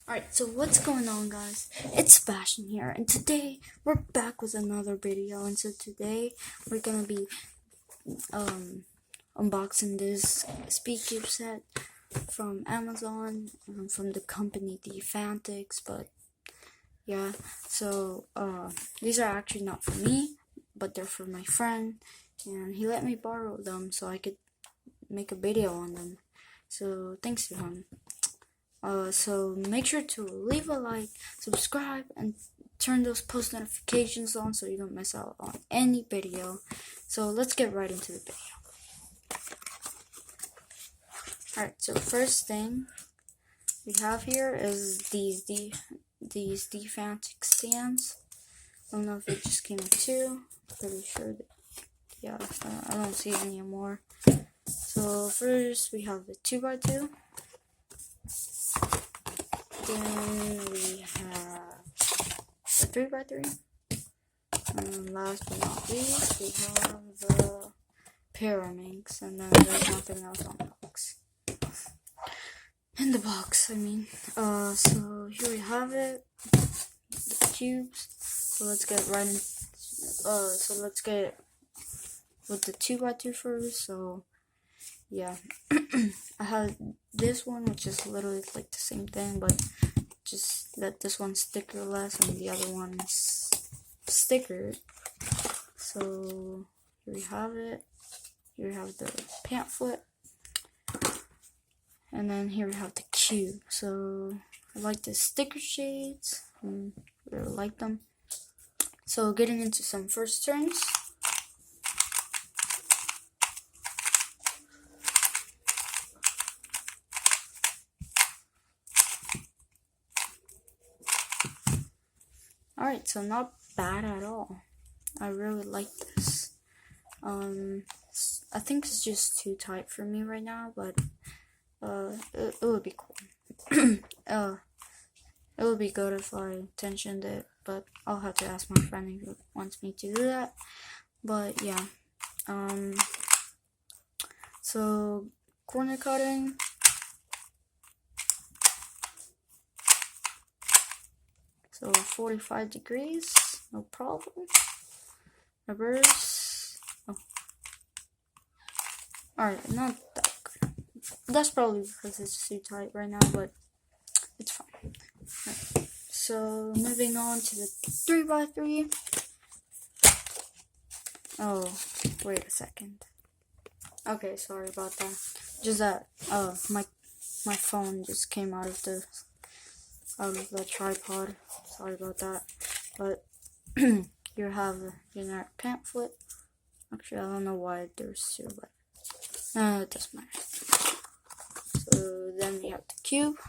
Alright, so what's going on, guys? It's Sebastian here, and today we're back with another video. And so today we're gonna be unboxing this speaker set from Amazon, from the company D-Fantix. But yeah, so these are actually not for me, but they're for my friend, and he let me borrow them so I could make a video on them. So thanks to him. So make sure to leave a like, subscribe, and turn those post notifications on so you don't miss out on any video. So let's get right into the video. Alright, so first thing we have here is these D-Fantix stands. I don't know if it just came with two. Pretty sure that, yeah, I don't see any more. So first we have the 2x2. Then we have the 3x3. And last but not least, we have the Pyraminx. And then there's nothing else on the box. In the box, I mean. So here we have it. The cubes. So let's get right in. So let's get with the 2x2 first. So yeah. I have this one, which is literally like the same thing, but just that this one's stickerless and the other one's stickered. So here we have it. Here we have the pamphlet, and then here we have the cube. So I like the sticker shades. I really like them. So getting into some first turns. Alright, so not bad at all. I really like this. I think it's just too tight for me right now, but it would be cool. It would be good if I tensioned it, but I'll have to ask my friend if he wants me to do that. But yeah, so corner cutting. So 45 degrees, no problem. Reverse. Oh. Alright, not that good. That's probably because it's too tight right now, but it's fine. Right. So moving on to the 3x3. Oh, wait a second. Okay, sorry about that. Just that my phone just came out of the tripod. Sorry about that. But you have a generic pamphlet. Actually, I don't know why there's two, but it doesn't matter. So then we have the cube.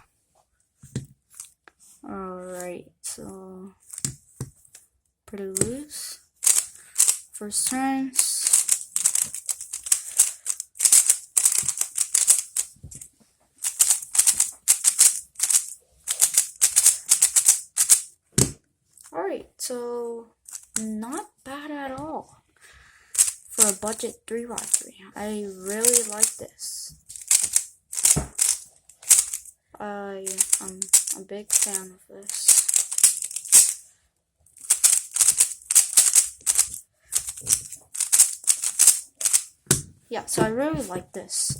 Alright, so pretty loose. First turns. Alright, so not bad at all for a budget 3x3. I really like this. I'm a big fan of this. Yeah, so I really like this.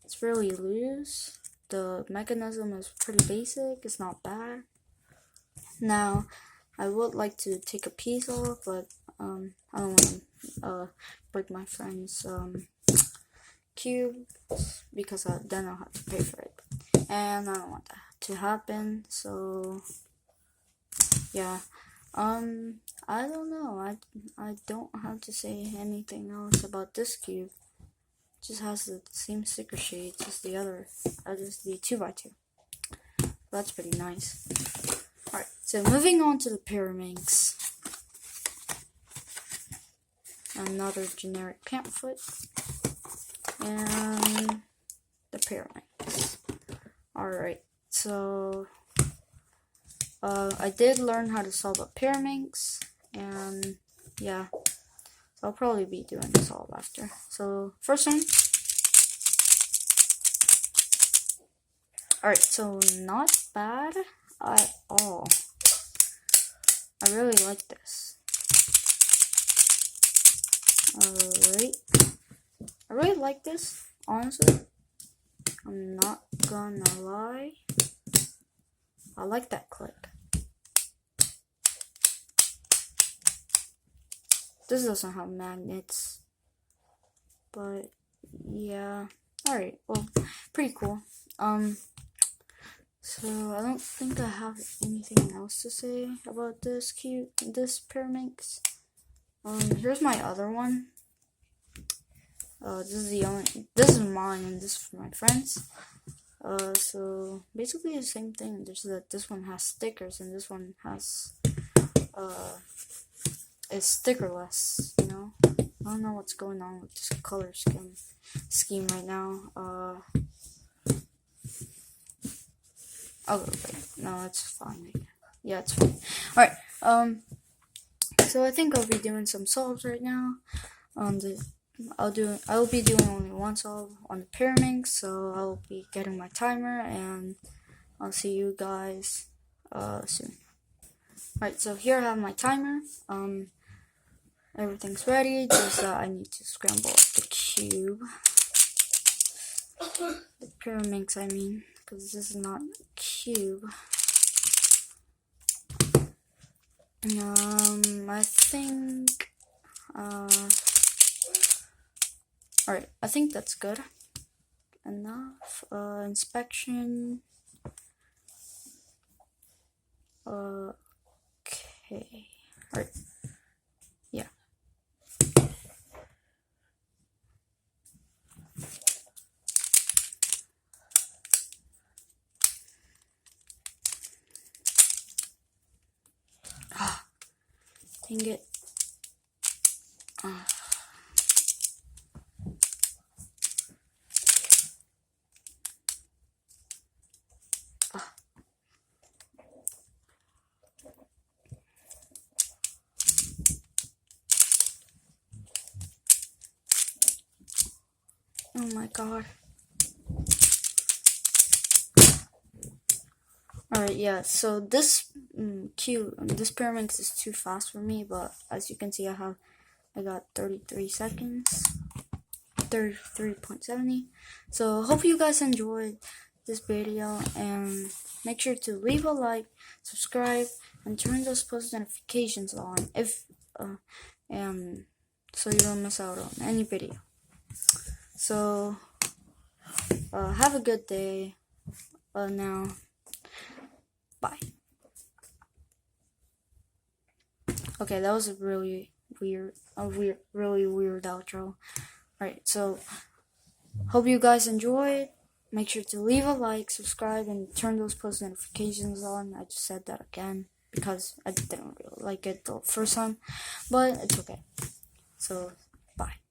It's really loose. The mechanism is pretty basic. It's not bad. Now, I would like to take a piece off, but I don't want to break my friend's cube, because then I'll have to pay for it, and I don't want that to happen. So yeah, I don't know. I don't have to say anything else about this cube. It just has the same sticker shades as the other, as the 2x2. That's pretty nice. Alright, so moving on to the Pyraminx. Another generic pamphlet. And the Pyraminx. Alright, so I did learn how to solve a Pyraminx, and yeah, so I'll probably be doing the solve after. So first one. Alright, so not bad at all. I really like this. Alright. I really like this, honestly. I'm not gonna lie. I like that clip. This doesn't have magnets. But yeah. Alright, well, pretty cool. So I don't think I have anything else to say about this Pyramix. Here's my other one. This is mine and this is for my friends. So basically the same thing, just that this one has stickers and this one has is stickerless, you know. I don't know what's going on with this color scheme right now. Oh wait, no, it's fine. Yeah, it's fine. Alright, so I think I'll be doing some solves right now. I'll be doing only one solve on the Pyramix, so I'll be getting my timer and I'll see you guys soon. Alright, so here I have my timer. Everything's ready, just I need to scramble up the cube. The Pyramix, I mean, because this is not a cube. I think alright, I think that's good enough. Inspection. Okay. Alright. Yeah. Dang it. Oh my god. Alright, yeah, so this this Pyramix is too fast for me, but as you can see I got 33 seconds. 33.70. So hope you guys enjoyed this video, and make sure to leave a like, subscribe, and turn those post notifications on if so you don't miss out on any video. So have a good day. Now, bye. Okay, that was a really weird outro. Alright, so hope you guys enjoyed. Make sure to leave a like, subscribe, and turn those post notifications on. I just said that again because I didn't really like it the first time, but it's okay. So, bye.